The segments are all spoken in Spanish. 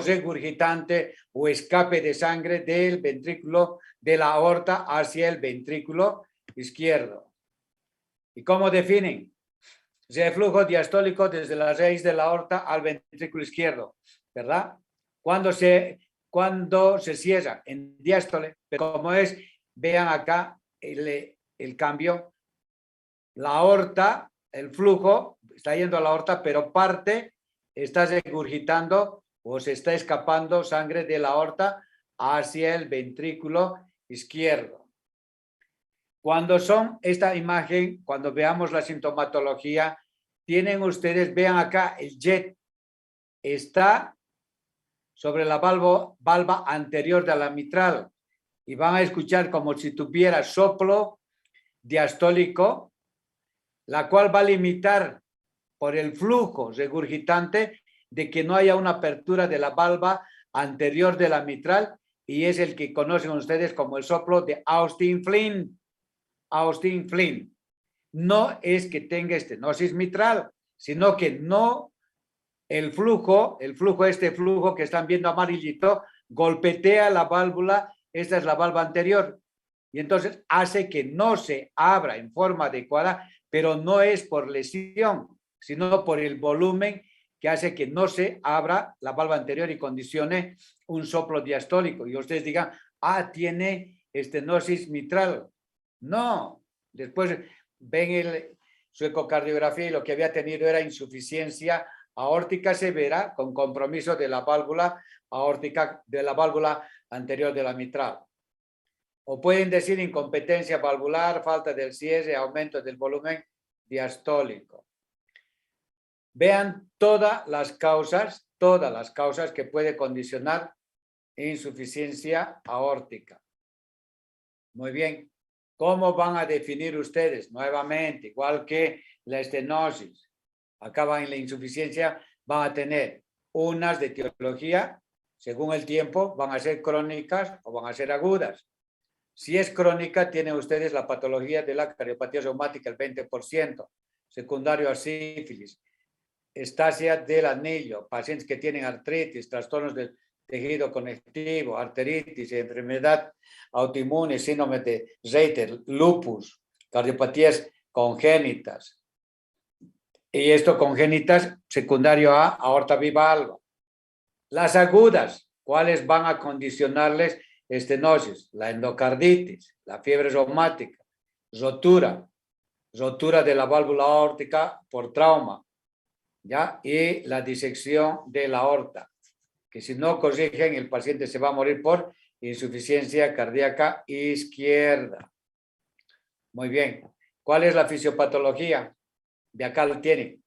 regurgitante o escape de sangre del ventrículo de la aorta hacia el ventrículo izquierdo. ¿Y cómo definen? Reflujo diastólico desde la raíz de la aorta al ventrículo izquierdo, ¿verdad? Cuando se cierra en diástole, pero como es, vean acá el cambio, la aorta, el flujo está yendo a la aorta, pero parte está regurgitando o se está escapando sangre de la aorta hacia el ventrículo izquierdo. Cuando son esta imagen, cuando veamos la sintomatología, tienen ustedes, vean acá, el jet está sobre la valva anterior de la mitral y van a escuchar como si tuviera soplo diastólico, la cual va a limitar por el flujo regurgitante de que no haya una apertura de la valva anterior de la mitral, y es el que conocen ustedes como el soplo de Austin Flint. Austin Flint. No es que tenga estenosis mitral, sino que no el flujo que están viendo amarillito, golpetea la válvula, esta es la valva anterior, y entonces hace que no se abra en forma adecuada, pero no es por lesión, sino por el volumen que hace que no se abra la valva anterior y condicione un soplo diastólico. Y ustedes digan, tiene estenosis mitral. No, después ven su ecocardiografía y lo que había tenido era insuficiencia aórtica severa con compromiso de la válvula aórtica, de la válvula anterior de la mitral. O pueden decir incompetencia valvular, falta del cierre, aumento del volumen diastólico. Vean todas las causas que puede condicionar insuficiencia aórtica. Muy bien. ¿Cómo van a definir ustedes? Nuevamente, igual que la estenosis. Acá en la insuficiencia van a tener unas de etiología, según el tiempo, van a ser crónicas o van a ser agudas. Si es crónica, tienen ustedes la patología de la cardiopatía reumática, el 20%, secundario a sífilis, estasia del anillo, pacientes que tienen artritis, trastornos del tejido conectivo, arteritis, enfermedad autoinmune, síndrome de Reiter, lupus, cardiopatías congénitas. Y esto congénitas secundario a aorta bivalva. Las agudas, ¿cuáles van a condicionarles estenosis? La endocarditis, la fiebre reumática, rotura de la válvula aórtica por trauma, ¿ya? Y la disección de la aorta, que si no corrigen el paciente se va a morir por insuficiencia cardíaca izquierda. Muy bien. ¿Cuál es la fisiopatología? De acá lo tienen.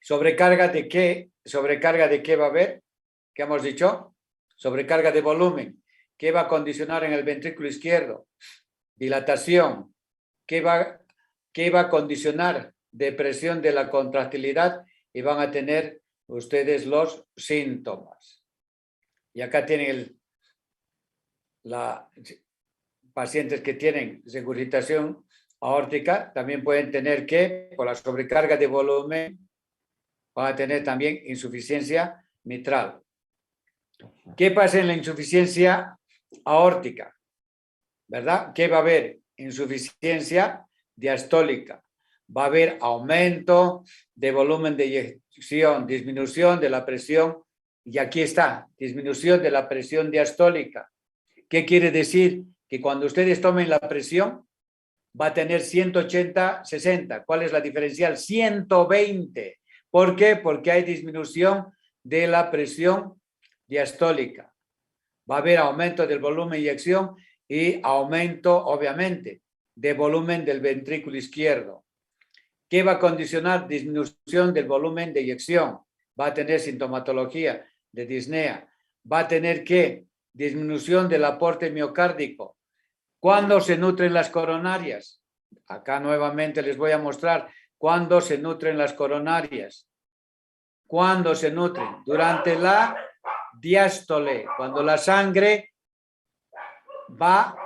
¿Sobrecarga de qué? ¿Sobrecarga de qué va a haber? ¿Qué hemos dicho? Sobrecarga de volumen. ¿Qué va a condicionar en el ventrículo izquierdo? Dilatación. ¿Qué va a condicionar? Depresión de la contractilidad, y van a tener ustedes los síntomas. Y acá tienen pacientes que tienen regurgitación aórtica, también pueden tener que, por la sobrecarga de volumen, van a tener también insuficiencia mitral. ¿Qué pasa en la insuficiencia aórtica? ¿Verdad? ¿Qué va a haber? Insuficiencia diastólica. Va a haber aumento de volumen de eyección, disminución de la presión, y aquí está, disminución de la presión diastólica. ¿Qué quiere decir? Que cuando ustedes tomen la presión, va a tener 180-60. ¿Cuál es la diferencial? 120. ¿Por qué? Porque hay disminución de la presión diastólica. Va a haber aumento del volumen de eyección y aumento, obviamente, de volumen del ventrículo izquierdo. ¿Qué va a condicionar? Disminución del volumen de eyección. Va a tener sintomatología de disnea. Va a tener ¿qué? Disminución del aporte miocárdico. ¿Cuándo se nutren las coronarias? Acá nuevamente les voy a mostrar cuándo se nutren las coronarias. ¿Cuándo se nutren? Durante la diástole, cuando la sangre va,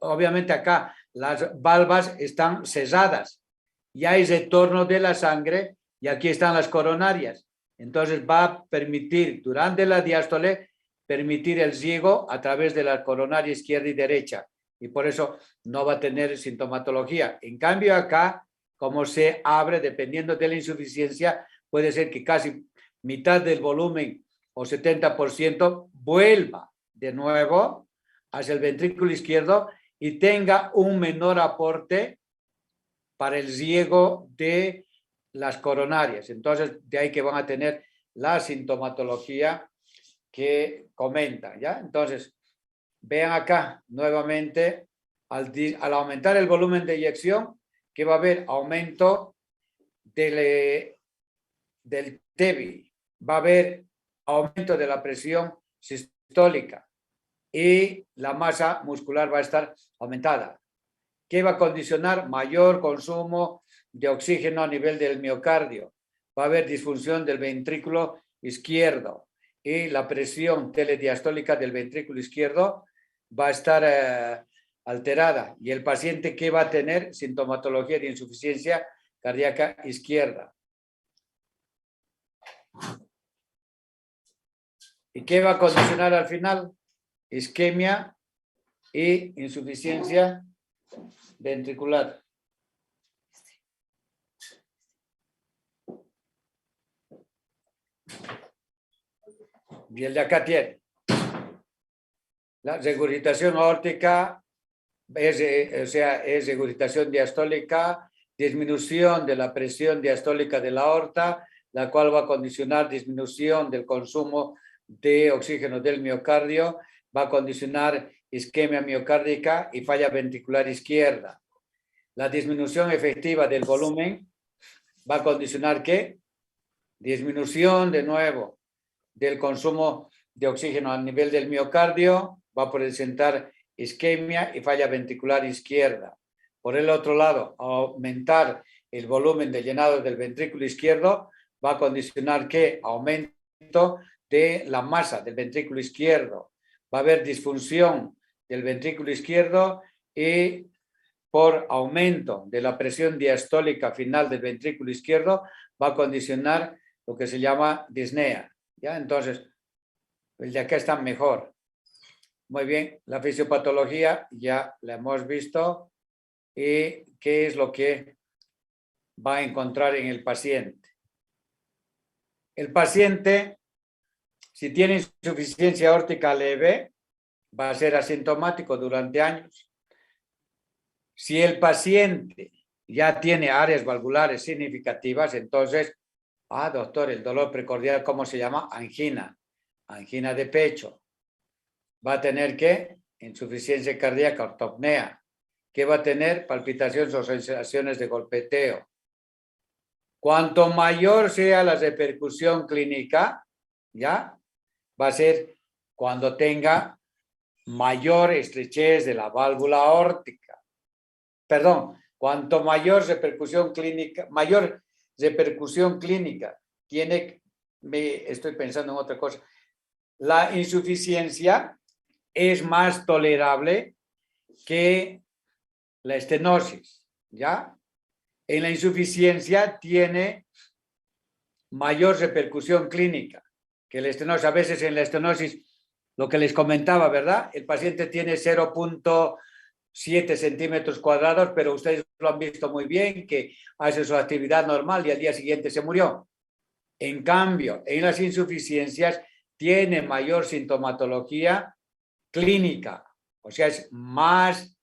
obviamente acá las valvas están cesadas y hay retorno de la sangre, y aquí están las coronarias. Entonces va a permitir, durante la diástole, permitir el riego a través de la coronaria izquierda y derecha. Y por eso no va a tener sintomatología. En cambio acá, como se abre, dependiendo de la insuficiencia, puede ser que casi mitad del volumen o 70% vuelva de nuevo hacia el ventrículo izquierdo y tenga un menor aporte para el riego de las coronarias. Entonces, de ahí que van a tener la sintomatología que comenta, ¿ya? Entonces, vean acá nuevamente, al aumentar el volumen de eyección, que va a haber aumento del TEBI, va a haber aumento de la presión sistólica y la masa muscular va a estar aumentada. ¿Qué va a condicionar? Mayor consumo de oxígeno a nivel del miocardio. Va a haber disfunción del ventrículo izquierdo y la presión telediastólica del ventrículo izquierdo va a estar alterada. ¿Y el paciente qué va a tener? Sintomatología de insuficiencia cardíaca izquierda. ¿Y qué va a condicionar al final? Isquemia y insuficiencia ventricular. Y el de acá tiene. La regurgitación aórtica es regurgitación diastólica, disminución de la presión diastólica de la aorta, la cual va a condicionar disminución del consumo de oxígeno del miocardio, va a condicionar isquemia miocárdica y falla ventricular izquierda. La disminución efectiva del volumen va a condicionar ¿qué? Disminución de nuevo del consumo de oxígeno a nivel del miocardio, va a presentar isquemia y falla ventricular izquierda. Por el otro lado, aumentar el volumen de llenado del ventrículo izquierdo va a condicionar que aumento de la masa del ventrículo izquierdo. Va a haber disfunción del ventrículo izquierdo y por aumento de la presión diastólica final del ventrículo izquierdo va a condicionar lo que se llama disnea. ¿Ya? Entonces, el de acá está mejor. Muy bien, la fisiopatología ya la hemos visto y qué es lo que va a encontrar en el paciente. El paciente, si tiene insuficiencia aórtica leve, va a ser asintomático durante años. Si el paciente ya tiene áreas valvulares significativas, entonces, doctor, el dolor precordial, ¿cómo se llama? Angina, angina de pecho. Va a tener ¿qué? Insuficiencia cardíaca, ortopnea. ¿Qué va a tener? Palpitaciones o sensaciones de golpeteo. Cuanto mayor sea la repercusión clínica, ¿ya? Va a ser cuando tenga mayor estrechez de la válvula aórtica. Perdón, cuanto mayor repercusión clínica tiene, estoy pensando en otra cosa, la insuficiencia es más tolerable que la estenosis, ¿ya? En la insuficiencia tiene mayor repercusión clínica que la estenosis. A veces en la estenosis, lo que les comentaba, ¿verdad? El paciente tiene 0.7 centímetros cuadrados, pero ustedes lo han visto muy bien, que hace su actividad normal y al día siguiente se murió. En cambio, en las insuficiencias tiene mayor sintomatología clínica, o sea, es más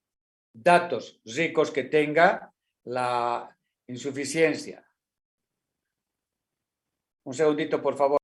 datos ricos que tenga la insuficiencia. Un segundito, por favor.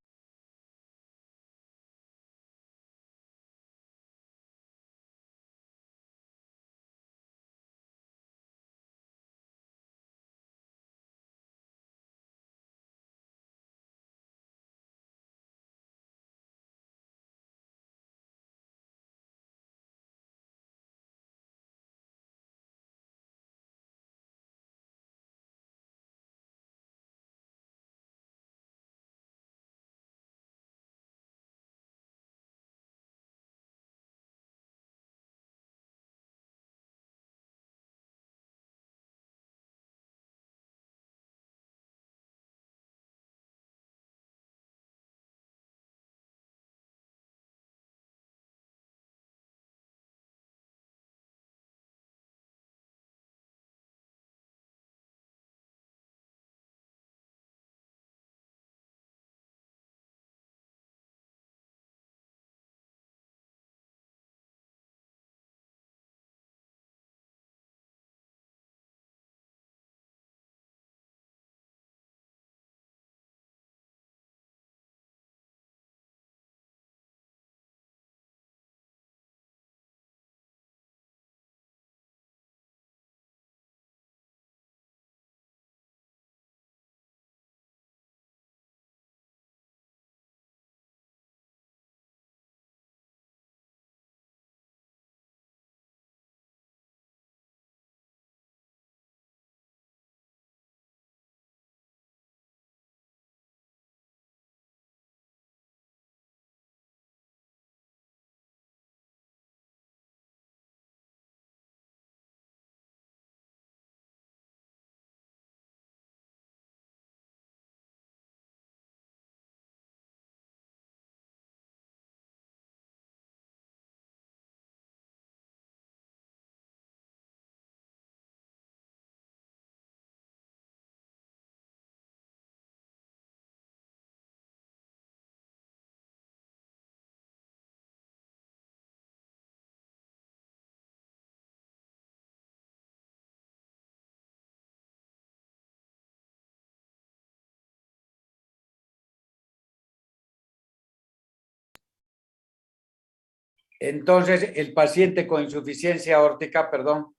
Entonces, el paciente con insuficiencia aórtica, perdón,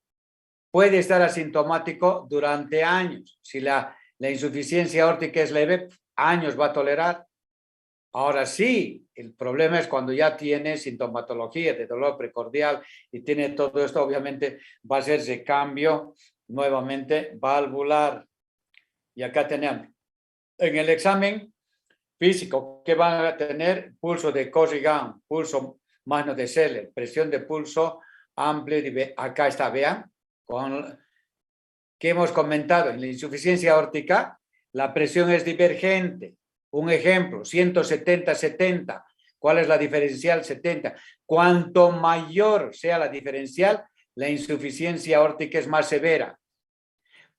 puede estar asintomático durante años. Si la insuficiencia aórtica es leve, años va a tolerar. Ahora sí, el problema es cuando ya tiene sintomatología de dolor precordial y tiene todo esto, obviamente va a hacerse cambio nuevamente valvular. Y acá tenemos, en el examen físico, que van a tener pulso de Corrigan, pulso mano de Seller, presión de pulso amplio, acá está, vean, con que hemos comentado en la insuficiencia aórtica, la presión es divergente. Un ejemplo, 170-70. ¿Cuál es la diferencial? 70. Cuanto mayor sea la diferencial, la insuficiencia aórtica es más severa.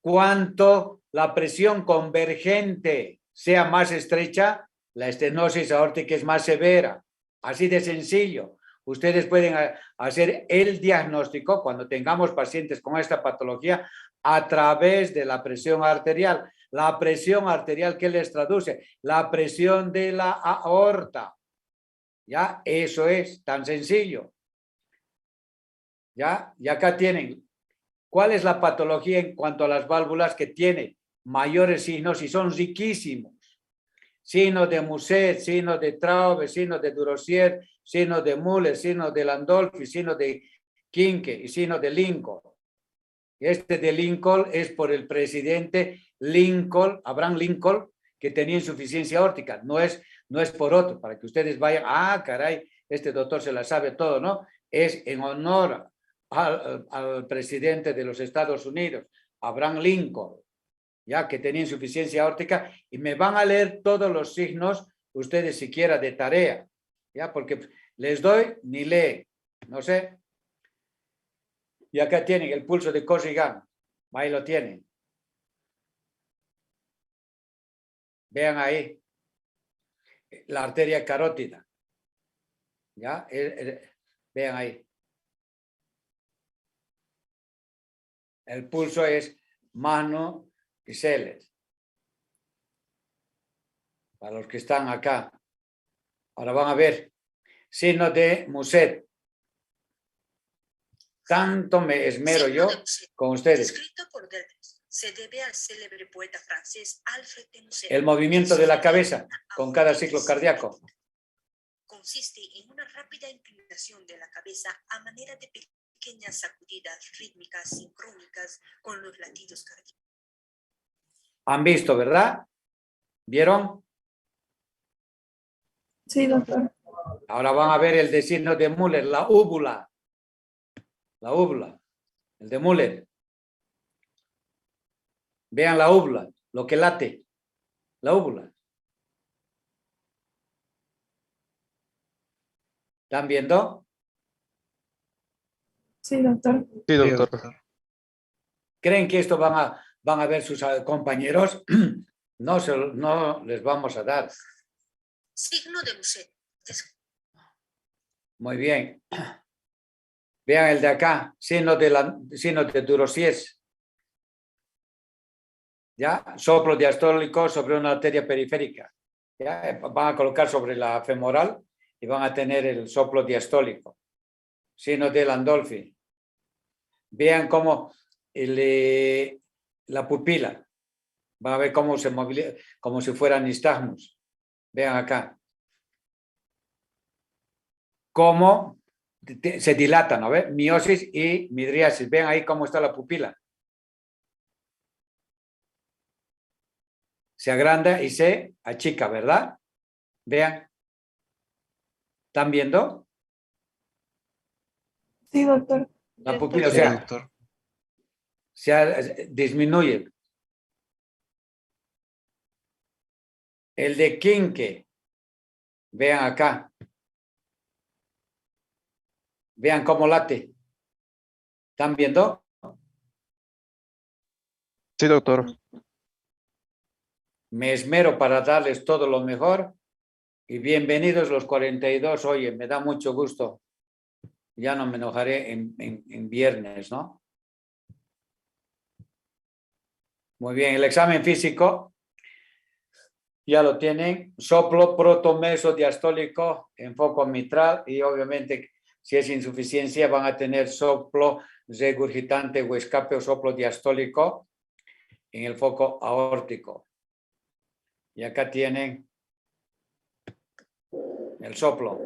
Cuanto la presión convergente sea más estrecha, la estenosis aórtica es más severa. Así de sencillo. Ustedes pueden hacer el diagnóstico cuando tengamos pacientes con esta patología a través de la presión arterial. La presión arterial, ¿qué les traduce? La presión de la aorta. ¿Ya? Eso es tan sencillo. ¿Ya? Y acá tienen. ¿Cuál es la patología en cuanto a las válvulas que tiene mayores signos y son riquísimos? Signo de Muset, signo de Traube, signo de Durosier, signo de Müller, signo de Landolfi, signo de Kinke y signo de Lincoln. Este de Lincoln es por el presidente Lincoln, Abraham Lincoln, que tenía insuficiencia aórtica. No es por otro, para que ustedes vayan, caray, este doctor se la sabe todo, ¿no? Es en honor al presidente de los Estados Unidos, Abraham Lincoln, ya que tenía insuficiencia aórtica, y me van a leer todos los signos, ustedes siquiera de tarea, ya, porque les doy, ni lee, no sé. Y acá tienen el pulso de Corrigan. Ahí lo tienen. Vean ahí. La arteria carótida. ¿Ya? Vean ahí. El pulso es mano y Seller. Para los que están acá. Ahora van a ver. Signo de Muset. Tanto me esmero yo con ustedes. Se debe al célebre poeta francés Alfred de Musset. El movimiento de la cabeza con cada ciclo cardíaco. Consiste en una rápida inclinación de la cabeza a manera de pequeñas sacudidas rítmicas sincrónicas con los latidos cardíacos. ¿Han visto, verdad? ¿Vieron? Sí, doctor. Ahora van a ver el de signo de Müller, la úvula. La úvula, el de Müller. Vean la úvula, lo que late, la úvula. ¿Están viendo? Sí, doctor. Sí, doctor. ¿Creen que esto van a ver sus compañeros? No les vamos a dar. Signo de Muset. Muy bien. Vean el de acá, signo de Durosiers. ¿Ya? Soplo diastólico sobre una arteria periférica. ¿Ya? Van a colocar sobre la femoral y van a tener el soplo diastólico. Signo de Landolfi. Vean cómo la pupila. Van a ver cómo se moviliza, como si fueran nistagmus. Vean acá. Cómo se dilatan, ¿no ve? Miosis y midriasis. Vean ahí cómo está la pupila. Se agranda y se achica, ¿verdad? Vean. ¿Están viendo? Sí, doctor. La pupila, o Sí, sea, doctor. se disminuye. El de Kinke. Vean acá. Vean cómo late. ¿Están viendo? Sí, doctor. Me esmero para darles todo lo mejor. Y bienvenidos los 42. Oye, me da mucho gusto. Ya no me enojaré en viernes, ¿no? Muy bien, el examen físico ya lo tienen. Soplo protomesodiastólico en foco mitral y obviamente Si es insuficiencia, van a tener soplo regurgitante o escape o soplo diastólico en el foco aórtico. Y acá tienen el soplo.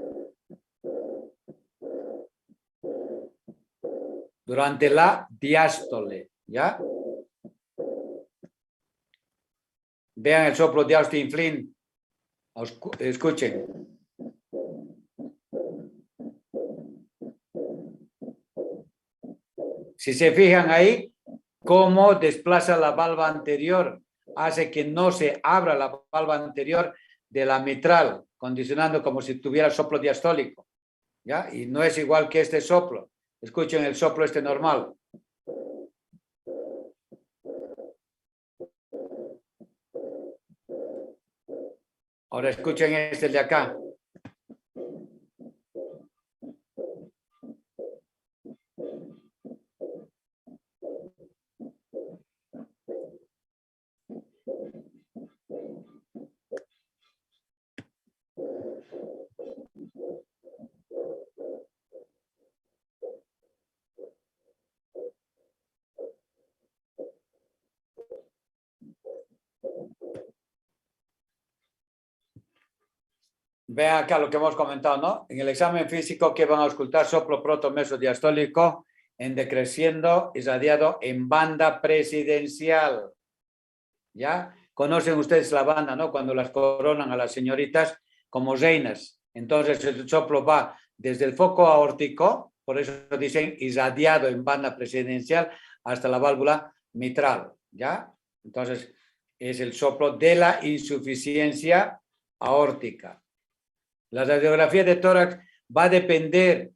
Durante la diástole, ¿ya? Vean el soplo de Austin Flynn. Escuchen. Si se fijan ahí, cómo desplaza la valva anterior, hace que no se abra la valva anterior de la mitral, condicionando como si tuviera soplo diastólico, ¿ya? Y no es igual que este soplo. Escuchen el soplo este normal. Ahora escuchen este de acá. Vean acá lo que hemos comentado, ¿no? En el examen físico que van a auscultar soplo protomesodiastólico en decreciendo irradiado en banda presidencial. ¿Ya? Conocen ustedes la banda, ¿no? Cuando las coronan a las señoritas como reinas. Entonces el soplo va desde el foco aórtico, por eso dicen irradiado en banda presidencial hasta la válvula mitral, ¿ya? Entonces es el soplo de la insuficiencia aórtica. La radiografía de tórax va a depender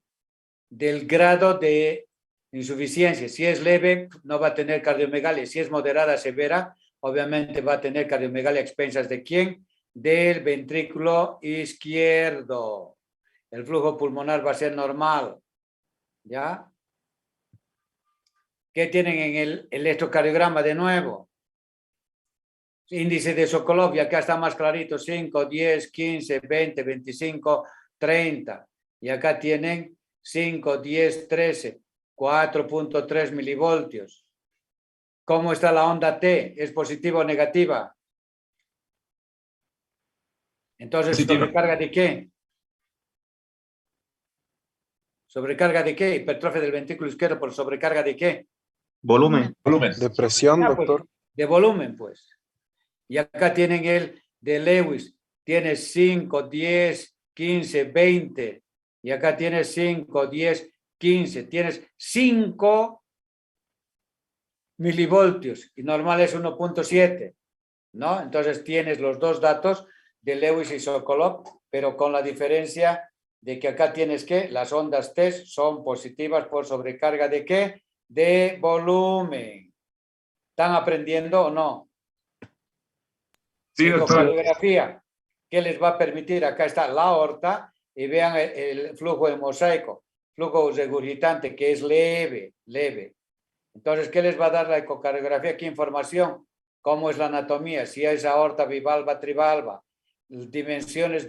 del grado de insuficiencia. Si es leve, no va a tener cardiomegalia. Si es moderada, severa, obviamente va a tener cardiomegalia a expensas ¿de quién? Del ventrículo izquierdo. El flujo pulmonar va a ser normal. ¿Ya? ¿Qué tienen en el electrocardiograma de nuevo? Índice de Sokolov, y acá está más clarito, 5, 10, 15, 20, 25, 30. Y acá tienen 5, 10, 13, 4.3 milivoltios. ¿Cómo está la onda T? ¿Es positiva o negativa? Entonces, ¿sobrecarga de qué? ¿Sobrecarga de qué? Hipertrofia del ventrículo izquierdo por sobrecarga de qué? Volumen. De presión, doctor. Pues, de volumen, pues. Y acá tienen el de Lewis. Tienes 5, 10, 15, 20. Y acá tienes 5, 10, 15. Tienes 5 milivoltios. Y normal es 1.7. ¿No? Entonces tienes los dos datos de Lewis y Sokolov, pero con la diferencia de que acá tienes que las ondas T son positivas por sobrecarga de ¿qué? De volumen. ¿Están aprendiendo o no? Sí, doctor. Radiografía, ¿qué les va a permitir? Acá está la aorta y vean el flujo de mosaico, flujo regurgitante que es leve, leve. Entonces, ¿qué les va a dar la ecocardiografía? ¿Qué información? ¿Cómo es la anatomía? Si es aorta bivalva, trivalva, dimensiones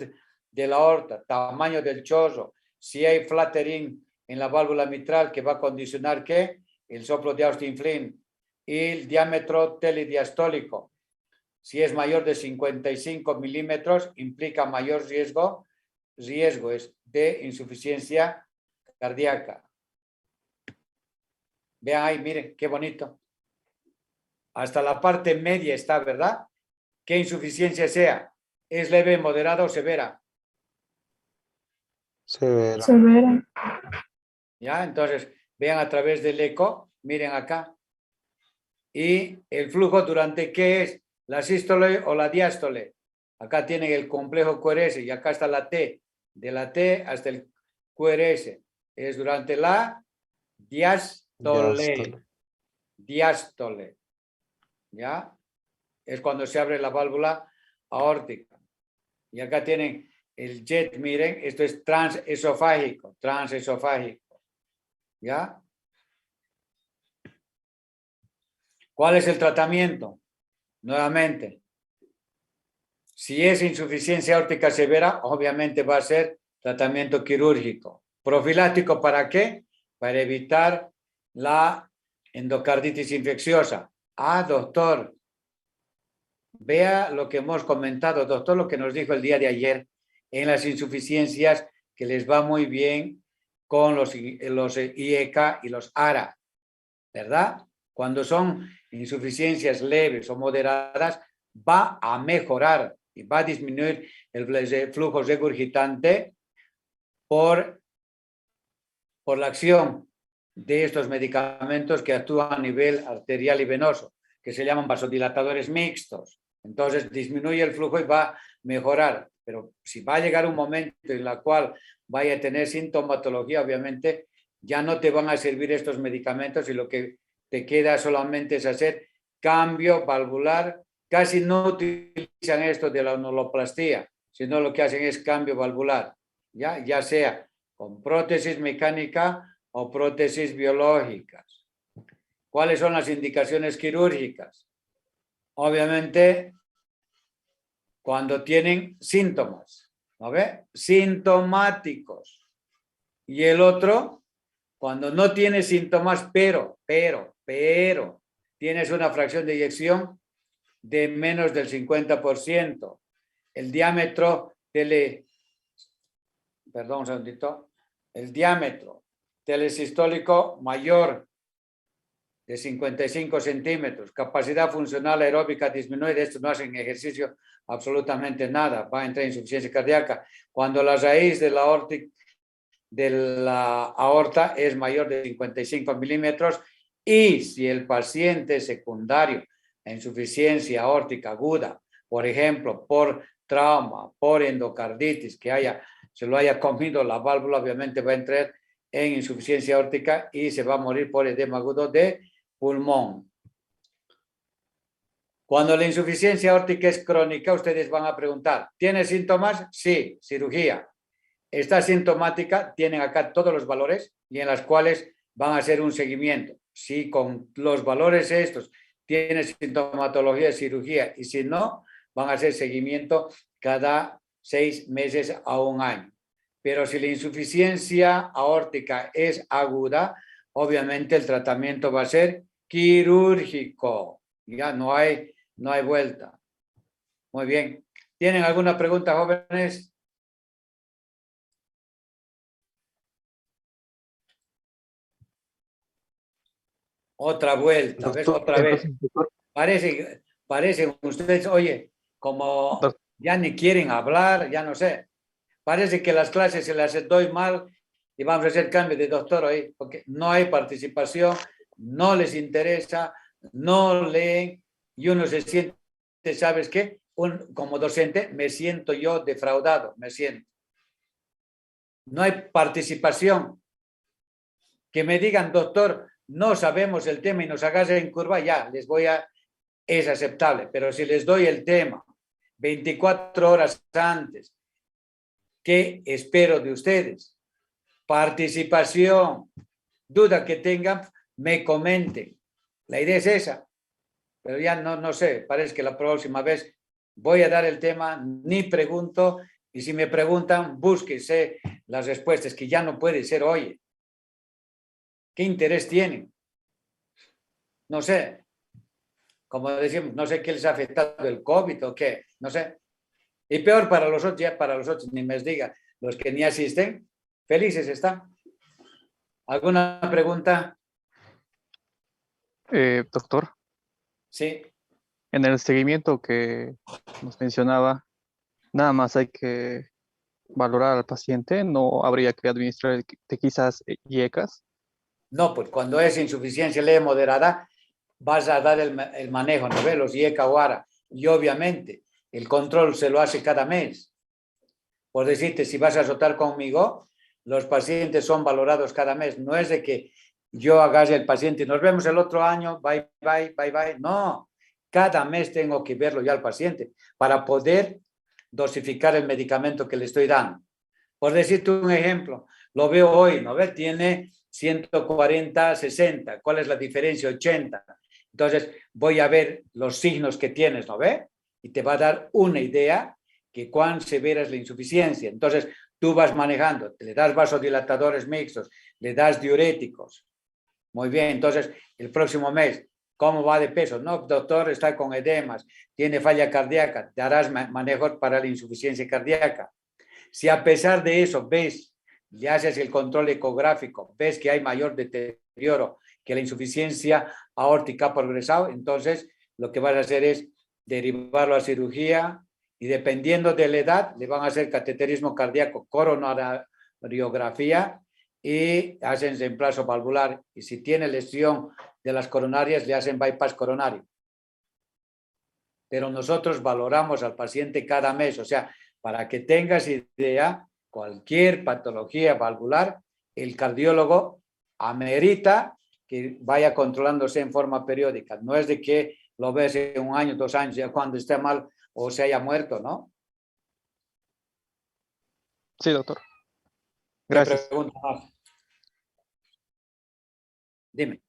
de la aorta, tamaño del chorro, si hay flattering en la válvula mitral que va a condicionar ¿qué? El soplo de Austin Flynn y el diámetro telediastólico. Si es mayor de 55 milímetros, implica mayor riesgo es de insuficiencia cardíaca. Vean ahí, miren, qué bonito. Hasta la parte media está, ¿verdad? ¿Qué insuficiencia sea? ¿Es leve, moderada o severa? Severa. Severa. ¿Ya? Entonces, vean a través del eco, miren acá. Y el flujo durante ¿qué es? ¿La sístole o la diástole? Acá tienen el complejo QRS y acá está la T. De la T hasta el QRS. Es durante la diástole. Diástole. ¿Ya? Es cuando se abre la válvula aórtica. Y acá tienen el jet, miren, esto es transesofágico. Transesofágico. ¿Ya? ¿Cuál es el tratamiento? Nuevamente, si es insuficiencia aórtica severa, obviamente va a ser tratamiento quirúrgico. ¿Profiláctico para qué? Para evitar la endocarditis infecciosa. Ah, doctor, vea lo que hemos comentado, doctor, lo que nos dijo el día de ayer en las insuficiencias, que les va muy bien con los IECA y los ARA, ¿verdad? Cuando son insuficiencias leves o moderadas, va a mejorar y va a disminuir el flujo regurgitante por la acción de estos medicamentos que actúan a nivel arterial y venoso, que se llaman vasodilatadores mixtos. Entonces disminuye el flujo y va a mejorar. Pero si va a llegar un momento en el cual vaya a tener sintomatología, obviamente ya no te van a servir estos medicamentos y lo que te queda solamente es hacer cambio valvular. Casi no utilizan esto de la onuloplastía, sino lo que hacen es cambio valvular, ya sea con prótesis mecánica o prótesis biológicas. ¿Cuáles son las indicaciones quirúrgicas? Obviamente, cuando tienen síntomas, ¿no ve? Sintomáticos. Y el otro, cuando no tiene síntomas, pero tienes una fracción de eyección de menos del 50%. El diámetro perdón un segundito, el diámetro telesistólico mayor de 55 centímetros, capacidad funcional aeróbica disminuida, esto no hacen ejercicio absolutamente nada, va a entrar en insuficiencia cardíaca. Cuando la raíz de la aorta es mayor de 55 milímetros y si el paciente secundario a insuficiencia aórtica aguda, por ejemplo, por trauma, por endocarditis, que se lo haya comido la válvula, obviamente va a entrar en insuficiencia aórtica y se va a morir por edema agudo de pulmón. Cuando la insuficiencia aórtica es crónica, ustedes van a preguntar, ¿tiene síntomas? Sí, cirugía. Esta sintomática, tienen acá todos los valores y en las cuales van a hacer un seguimiento. Si con los valores estos tiene sintomatología de cirugía y si no, van a hacer seguimiento cada 6 meses a 1 año. Pero si la insuficiencia aórtica es aguda, obviamente el tratamiento va a ser quirúrgico. Ya no hay vuelta. Muy bien. ¿Tienen alguna pregunta, jóvenes? Otra vuelta, ¿ves? Otra vez. Parecen ustedes, oye, como ya ni quieren hablar, ya no sé. Parece que las clases se las doy mal y vamos a hacer cambio de doctor hoy, porque no hay participación, no les interesa, no leen y uno se siente, ¿sabes qué? Como docente me siento yo defraudado, me siento. No hay participación. Que me digan, doctor, no sabemos el tema y nos hagas en curva, ya, es aceptable. Pero si les doy el tema 24 horas antes, ¿qué espero de ustedes? Participación, duda que tengan, me comenten. La idea es esa. Pero ya no sé, parece que la próxima vez voy a dar el tema, ni pregunto, y si me preguntan, búsquense las respuestas, que ya no puede ser, oye. ¿Qué interés tienen? No sé. Como decimos, no sé qué les ha afectado el COVID o qué, no sé. Y peor para los otros, ya para los otros, ni me diga, los que ni asisten, felices están. ¿Alguna pregunta? Doctor, Sí. en el seguimiento que nos mencionaba, nada más hay que valorar al paciente, no habría que administrar quizás IECAS. No, pues cuando es insuficiencia leve moderada, vas a dar el manejo, ¿no ves? Los IECA o ARA. Y obviamente, el control se lo hace cada mes. Por decirte, si vas a azotar conmigo, los pacientes son valorados cada mes. No es de que yo agarre el paciente y nos vemos el otro año, bye, bye, bye, bye. No, cada mes tengo que verlo ya al paciente para poder dosificar el medicamento que le estoy dando. Por decirte un ejemplo, lo veo hoy, ¿no ves? Tiene 140, 60. ¿Cuál es la diferencia? 80. Entonces, voy a ver los signos que tienes, ¿no ves? Y te va a dar una idea que cuán severa es la insuficiencia. Entonces, tú vas manejando, le das vasodilatadores mixtos, le das diuréticos. Muy bien, entonces el próximo mes, ¿cómo va de peso? No, doctor, está con edemas, tiene falla cardíaca, te harás manejos para la insuficiencia cardíaca. Si a pesar de eso ves, le haces el control ecográfico, ves que hay mayor deterioro, que la insuficiencia aórtica ha progresado, entonces lo que vas a hacer es derivarlo a cirugía y dependiendo de la edad le van a hacer cateterismo cardíaco, coronariografía y hacen reemplazo valvular. Y si tiene lesión de las coronarias, le hacen bypass coronario. Pero nosotros valoramos al paciente cada mes, o sea, para que tengas idea, cualquier patología valvular, el cardiólogo amerita que vaya controlándose en forma periódica. No es de que lo ves en 1 año, 2 años, ya cuando esté mal o se haya muerto, ¿no? Sí, doctor. ¿Qué Gracias. pregunta más? Dime.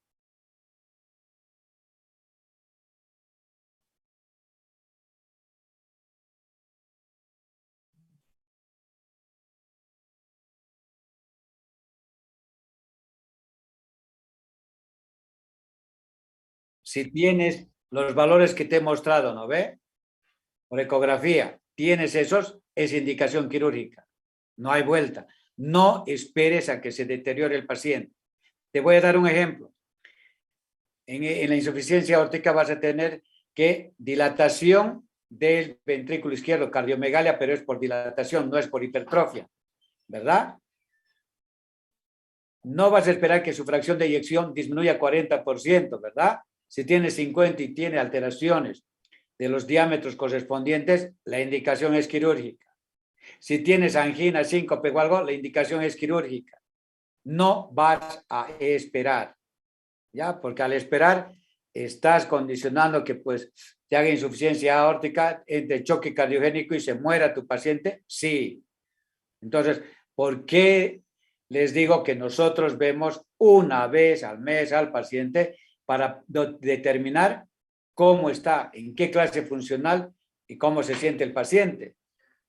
Si tienes los valores que te he mostrado, ¿no ve? Por ecografía, tienes esos, es indicación quirúrgica. No hay vuelta. No esperes a que se deteriore el paciente. Te voy a dar un ejemplo. En la insuficiencia aórtica vas a tener que dilatación del ventrículo izquierdo, cardiomegalia, pero es por dilatación, no es por hipertrofia, ¿verdad? No vas a esperar que su fracción de eyección disminuya 40%, ¿verdad? Si tiene 50 y tiene alteraciones de los diámetros correspondientes, la indicación es quirúrgica. Si tienes angina, síncope o algo, la indicación es quirúrgica. No vas a esperar, ¿ya? Porque al esperar estás condicionando que pues te haga insuficiencia aórtica, entre choque cardiogénico y se muera tu paciente. Sí. Entonces, ¿por qué les digo que nosotros vemos una vez al mes al paciente para determinar cómo está, en qué clase funcional y cómo se siente el paciente?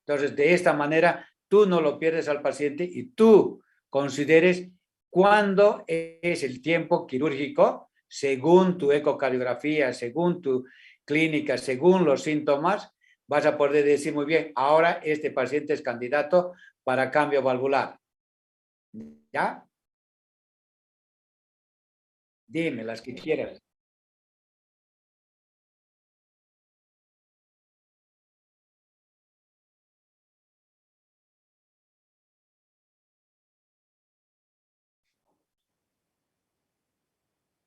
Entonces, de esta manera, tú no lo pierdes al paciente y tú consideres cuándo es el tiempo quirúrgico según tu ecocardiografía, según tu clínica, según los síntomas, vas a poder decir muy bien, ahora este paciente es candidato para cambio valvular. ¿Ya? Dime las que quieras.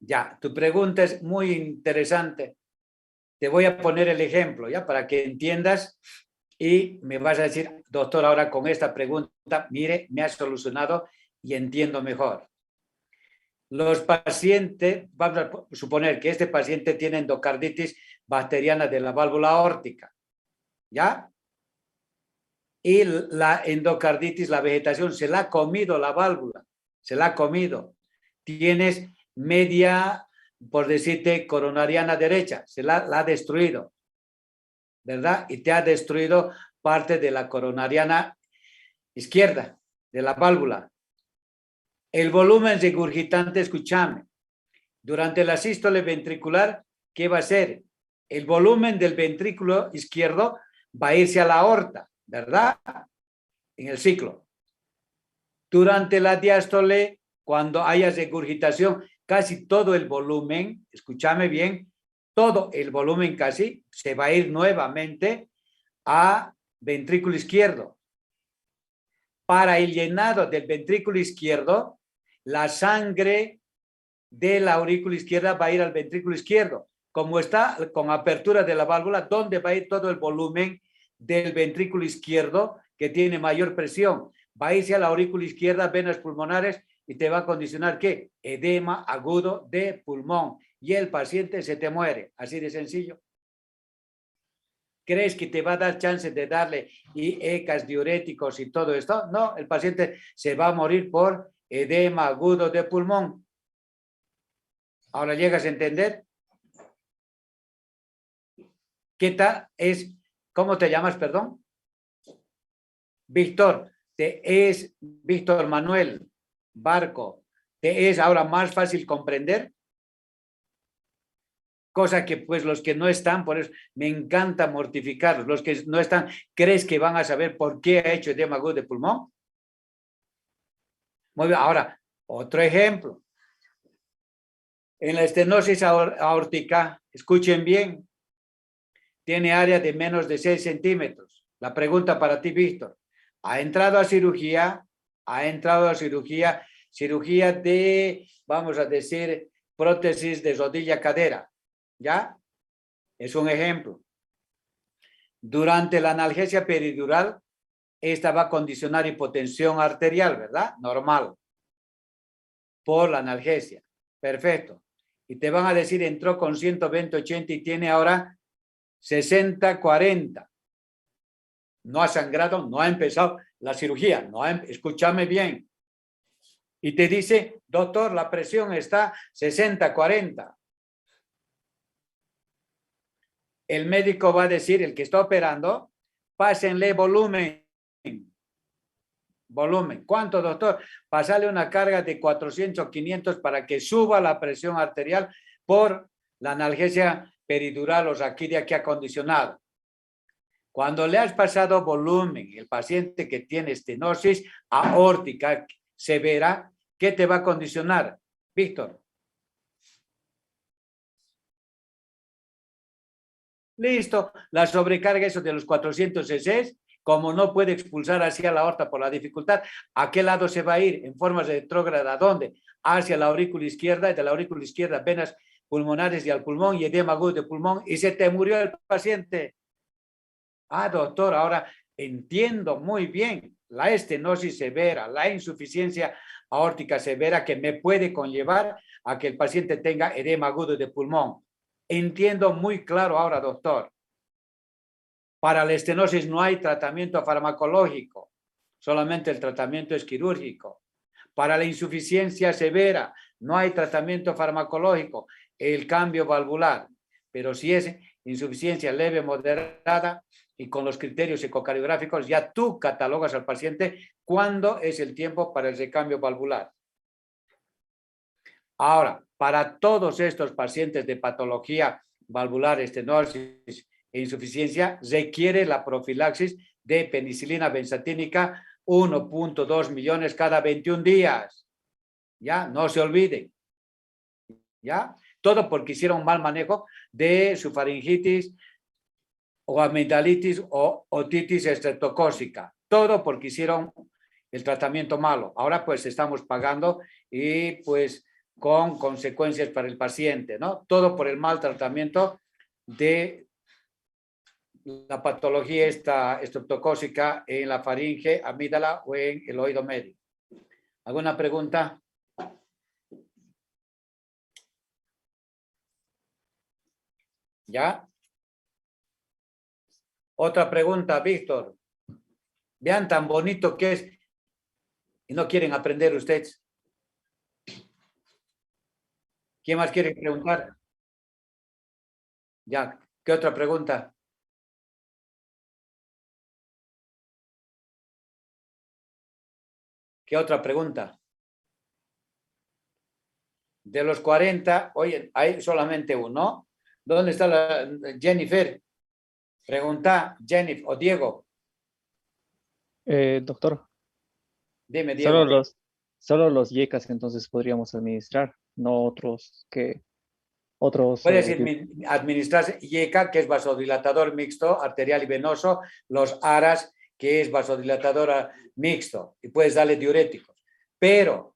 Ya, tu pregunta es muy interesante. Te voy a poner el ejemplo, ¿ya? Para que entiendas y me vas a decir, doctor, ahora con esta pregunta, mire, me has solucionado y entiendo mejor. Los pacientes, vamos a suponer que este paciente tiene endocarditis bacteriana de la válvula aórtica, ¿ya? Y la endocarditis, la vegetación, se la ha comido la válvula, se la ha comido. Tienes media, por decirte, coronariana derecha, la ha destruido, ¿verdad? Y te ha destruido parte de la coronariana izquierda, de la válvula. El volumen regurgitante, escúchame, durante la sístole ventricular, ¿qué va a ser? El volumen del ventrículo izquierdo va a irse a la aorta, ¿verdad? En el ciclo. Durante la diástole, cuando haya regurgitación, casi todo el volumen, escúchame bien, todo el volumen casi se va a ir nuevamente a ventrículo izquierdo. Para el llenado del ventrículo izquierdo, la sangre de la aurícula izquierda va a ir al ventrículo izquierdo. Como está con apertura de la válvula, ¿dónde va a ir todo el volumen del ventrículo izquierdo que tiene mayor presión? Va a irse a la aurícula izquierda, venas pulmonares, y te va a condicionar ¿qué? Edema agudo de pulmón. Y el paciente se te muere. Así de sencillo. ¿Crees que te va a dar chance de darle ECAs, diuréticos y todo esto? No, el paciente se va a morir por edema agudo de pulmón. ¿Ahora llegas a entender? ¿Qué tal es? ¿Cómo te llamas, perdón? Víctor. te es, Víctor Manuel Barco, te es ahora más fácil comprender? Cosa que pues los que no están, por eso me encanta mortificarlos, los que no están, ¿crees que van a saber por qué ha hecho edema agudo de pulmón? Muy bien, ahora, otro ejemplo. En la estenosis aórtica, escuchen bien, tiene área de menos de 6 centímetros. La pregunta para ti, Víctor. ¿Ha entrado a cirugía? ¿Ha entrado a cirugía? Cirugía de, vamos a decir, prótesis de rodilla-cadera. ¿Ya? Es un ejemplo. Durante la analgesia peridural, esta va a condicionar hipotensión arterial, ¿verdad? Normal. Por la analgesia. Perfecto. Y te van a decir, entró con 120/80 y tiene ahora 60/40. No ha sangrado, no ha empezado la cirugía. Escúchame bien. Y te dice, doctor, la presión está 60/40. El médico va a decir, el que está operando, pásenle volumen. Volumen. ¿Cuánto, doctor? Pasarle una carga de 400 o 500 para que suba la presión arterial por la analgesia peridural o raquídea que ha condicionado. Cuando le has pasado volumen, el paciente que tiene estenosis aórtica severa, ¿qué te va a condicionar, Víctor? Listo, la sobrecarga, eso de los 400 cc, como no puede expulsar hacia la aorta por la dificultad, ¿a qué lado se va a ir? En forma retrógrada, ¿a dónde? Hacia la aurícula izquierda, y de la aurícula izquierda venas pulmonares y al pulmón, y edema agudo de pulmón, y se te murió el paciente. Ah, doctor, ahora entiendo muy bien la estenosis severa, la insuficiencia aórtica severa que me puede conllevar a que el paciente tenga edema agudo de pulmón. Entiendo muy claro ahora, doctor. Para la estenosis no hay tratamiento farmacológico, solamente el tratamiento es quirúrgico. Para la insuficiencia severa no hay tratamiento farmacológico, el cambio valvular. Pero si es insuficiencia leve, moderada y con los criterios ecocardiográficos, ya tú catalogas al paciente cuándo es el tiempo para el recambio valvular. Ahora, para todos estos pacientes de patología valvular, estenosis e insuficiencia, requiere la profilaxis de penicilina benzatínica 1.2 millones cada 21 días. Ya, no se olviden. Ya, todo porque hicieron un mal manejo de su faringitis o amigdalitis o otitis estreptocócica. Todo porque hicieron el tratamiento malo. Ahora pues estamos pagando y pues con consecuencias para el paciente, ¿no? Todo por el mal tratamiento de la patología estreptocócica en la faringe, amígdala o en el oído medio. ¿Alguna pregunta? ¿Ya? Otra pregunta, Víctor. Vean tan bonito que es y no quieren aprender ustedes. ¿Quién más quiere preguntar? Ya, ¿qué otra pregunta? ¿Qué otra pregunta? De los 40, oye, hay solamente uno. ¿Dónde está la Jennifer? Pregunta, Jennifer o Diego. Doctor, Dime, Diego. solo los YECAS entonces podríamos administrar, no otros que otros. Puedes administrar IECA, que es vasodilatador mixto, arterial y venoso, los ARAS, que es vasodilatador mixto, y puedes darle diuréticos. Pero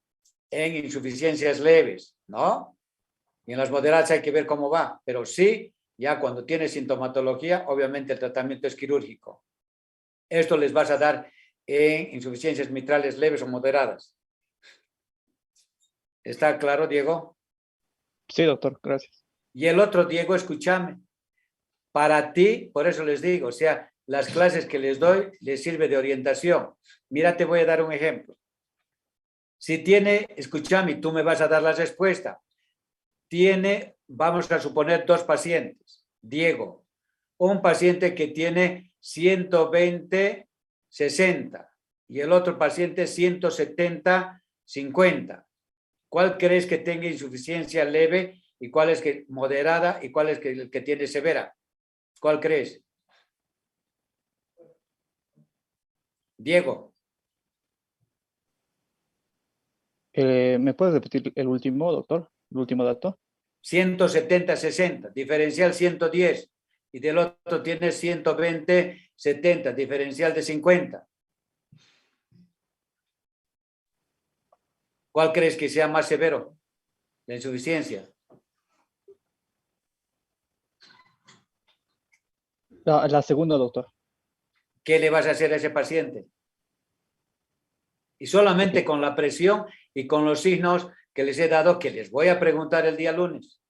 en insuficiencias leves, ¿no? Y en las moderadas hay que ver cómo va, pero sí, ya cuando tienes sintomatología, obviamente el tratamiento es quirúrgico. Esto les vas a dar en insuficiencias mitrales leves o moderadas. ¿Está claro, Diego? Sí, doctor, gracias. Y el otro, Diego, escúchame. Para ti, por eso les digo, o sea, las clases que les doy les sirve de orientación. Mira, te voy a dar un ejemplo. Si tiene, escúchame, tú me vas a dar la respuesta. Tiene, vamos a suponer, 2 pacientes. Diego, un paciente que tiene 120/60 y el otro paciente 170/50. ¿Cuál crees que tenga insuficiencia leve y cuál es que moderada y cuál es que tiene severa? ¿Cuál crees? Diego. ¿Me puedes repetir el último, doctor? ¿El último dato? 170/60, diferencial 110. Y del otro tienes 120/70, diferencial de 50. ¿Cuál crees que sea más severo? La insuficiencia. La segunda, doctor. ¿Qué le vas a hacer a ese paciente? Y solamente con la presión y con los signos que les he dado, que les voy a preguntar el día lunes.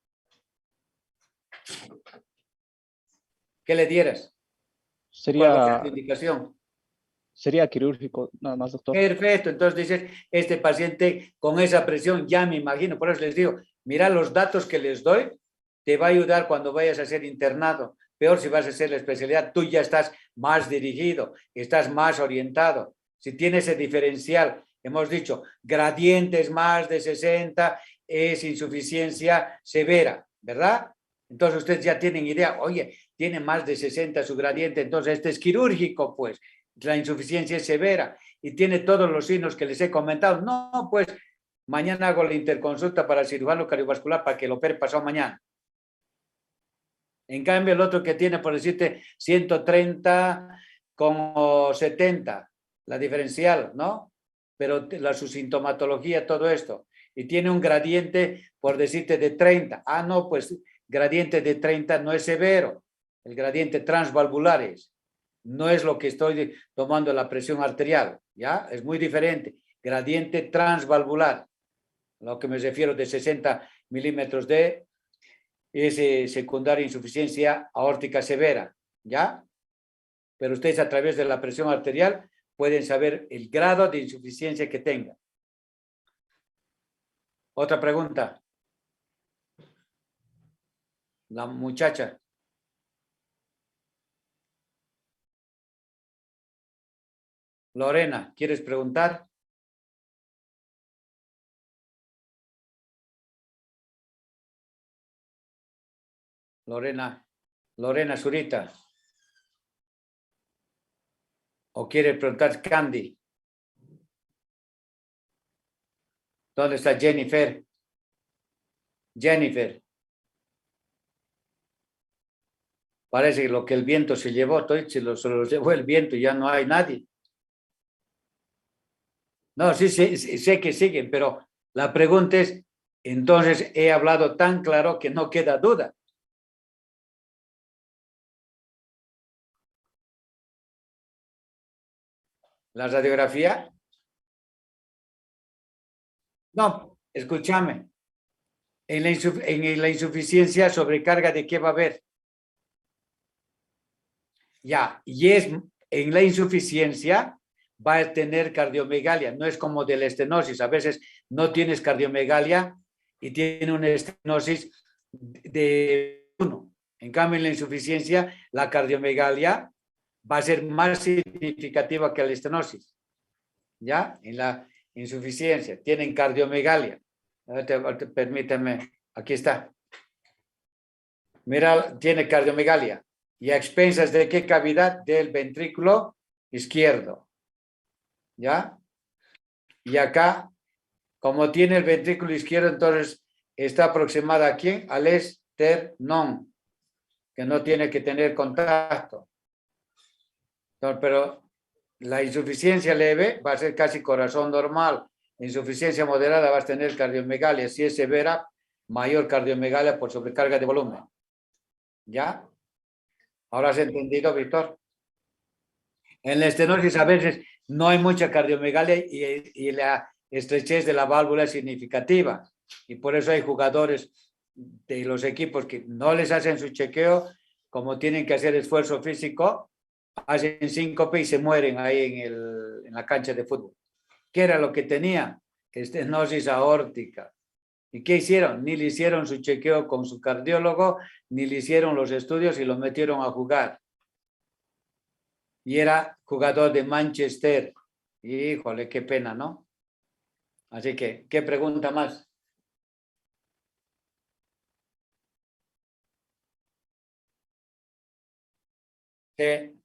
¿Qué le dieras? ¿Cuál va a ser tu indicación? Sería quirúrgico, nada más, doctor. Perfecto, entonces dices, este paciente con esa presión, ya me imagino, por eso les digo, mira los datos que les doy, te va a ayudar cuando vayas a ser internado. Peor si vas a hacer la especialidad, tú ya estás más dirigido, estás más orientado. Si tienes ese diferencial, hemos dicho, gradientes más de 60 es insuficiencia severa, ¿verdad? Entonces ustedes ya tienen idea, oye, tiene más de 60 su gradiente, entonces este es quirúrgico, pues. La insuficiencia es severa y tiene todos los signos que les he comentado. No, pues mañana hago la interconsulta para el cirujano cardiovascular para que lo opere pasado mañana. En cambio, el otro que tiene, por decirte, 130/70, la diferencial, ¿no? Pero su sintomatología, todo esto. Y tiene un gradiente, por decirte, de 30. Ah, no, pues gradiente de 30 no es severo. El gradiente transvalvular es. No es lo que estoy tomando la presión arterial, ¿ya? Es muy diferente. Gradiente transvalvular, a lo que me refiero de 60 milímetros de secundaria insuficiencia aórtica severa, ¿ya? Pero ustedes a través de la presión arterial pueden saber el grado de insuficiencia que tenga. Otra pregunta. La muchacha. Lorena, ¿quieres preguntar? Lorena Zurita. ¿O quiere preguntar Candy? ¿Dónde está Jennifer? Jennifer. Parece que lo que el viento se llevó, se lo llevó el viento y ya no hay nadie. No, sí, sé que siguen, pero la pregunta es, entonces he hablado tan claro que no queda duda. ¿La radiografía? No, escúchame. En la insuficiencia, sobrecarga, ¿de qué va a haber? Ya, y es en la insuficiencia va a tener cardiomegalia, no es como de la estenosis, a veces no tienes cardiomegalia y tiene una estenosis de 1. En cambio, en la insuficiencia, la cardiomegalia va a ser más significativa que la estenosis. ¿Ya? En la insuficiencia, tienen cardiomegalia. Permítame, aquí está. Mira, tiene cardiomegalia. ¿Y a expensas de qué cavidad? Del ventrículo izquierdo. ¿Ya? Y acá, como tiene el ventrículo izquierdo, entonces está aproximada a quién? Al esternón, que no tiene que tener contacto. Entonces, pero la insuficiencia leve va a ser casi corazón normal. Insuficiencia moderada va a tener cardiomegalia. Si es severa, mayor cardiomegalia por sobrecarga de volumen. ¿Ya? ¿Ahora has entendido, Víctor? En la estenosis a veces no hay mucha cardiomegalia y la estrechez de la válvula es significativa. Y por eso hay jugadores de los equipos que no les hacen su chequeo, como tienen que hacer esfuerzo físico, hacen síncope y se mueren ahí en la cancha de fútbol. ¿Qué era lo que tenía? Estenosis aórtica. ¿Y qué hicieron? Ni le hicieron su chequeo con su cardiólogo, ni le hicieron los estudios y lo metieron a jugar. Y era jugador de Manchester Híjole, qué pena, ¿no? Así que, ¿qué pregunta más? Sí.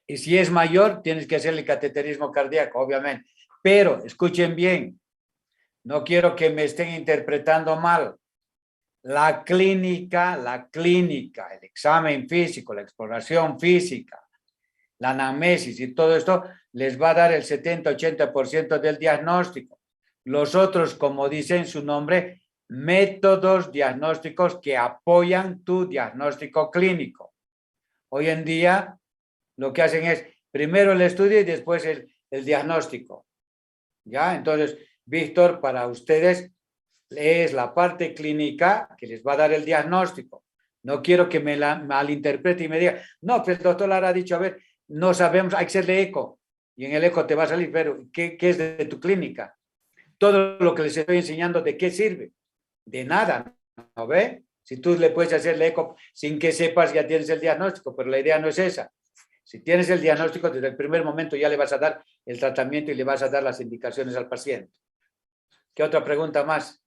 Y si es mayor, tienes que hacer el cateterismo cardíaco, obviamente. Pero, escuchen bien, no quiero que me estén interpretando mal. La clínica, el examen físico, la exploración física, la anamnesis y todo esto les va a dar el 70-80% del diagnóstico. Los otros, como dice en su nombre, métodos diagnósticos que apoyan tu diagnóstico clínico. Hoy en día lo que hacen es primero el estudio y después el diagnóstico. ¿Ya? Entonces, Víctor, para ustedes es la parte clínica que les va a dar el diagnóstico. No quiero que me la malinterprete y me diga, no, pues el doctor Lara ha dicho, a ver, no sabemos, hay que hacerle eco. Y en el eco te va a salir, pero ¿qué es de tu clínica? Todo lo que les estoy enseñando, ¿de qué sirve? De nada, ¿no ve? Si tú le puedes hacer el eco sin que sepas, ya tienes el diagnóstico, pero la idea no es esa. Si tienes el diagnóstico, desde el primer momento ya le vas a dar el tratamiento y le vas a dar las indicaciones al paciente. ¿Qué otra pregunta más?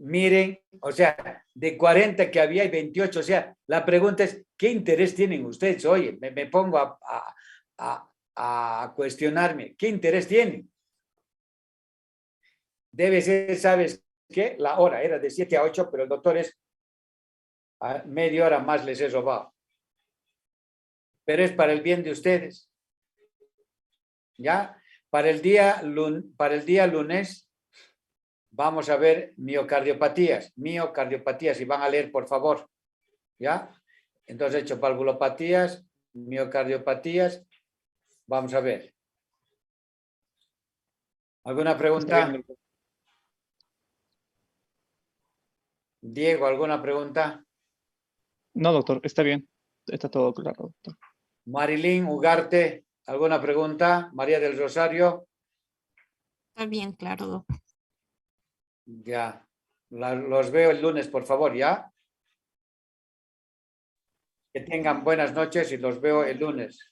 Miren, o sea, de 40 que había hay 28, o sea, la pregunta es, ¿qué interés tienen ustedes? Oye, me pongo a cuestionarme, ¿qué interés tienen? Debe ser, ¿sabes qué? La hora era de 7 a 8, pero el doctor es a media hora más les he robado. Pero es para el bien de ustedes. ¿Ya? Para el día lunes vamos a ver miocardiopatías, y van a leer, por favor. ¿Ya? Entonces he hecho valvulopatías, miocardiopatías. Vamos a ver. ¿Alguna pregunta? Diego, ¿alguna pregunta? No, doctor, está bien. Está todo claro, doctor. Marilyn Ugarte, ¿alguna pregunta? María del Rosario. Está bien, claro, doctor. Ya. Los veo el lunes, por favor, ¿ya? Que tengan buenas noches y los veo el lunes.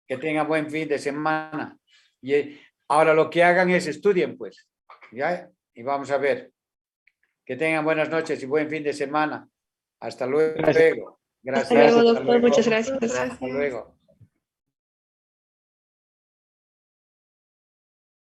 Que tengan buen fin de semana. Y ahora lo que hagan es estudien, pues. ¿Ya? Y vamos a ver. Que tengan buenas noches y buen fin de semana. Hasta luego. Gracias. Gracias. Hasta luego, Hasta doctor. luego. Muchas gracias. Hasta luego.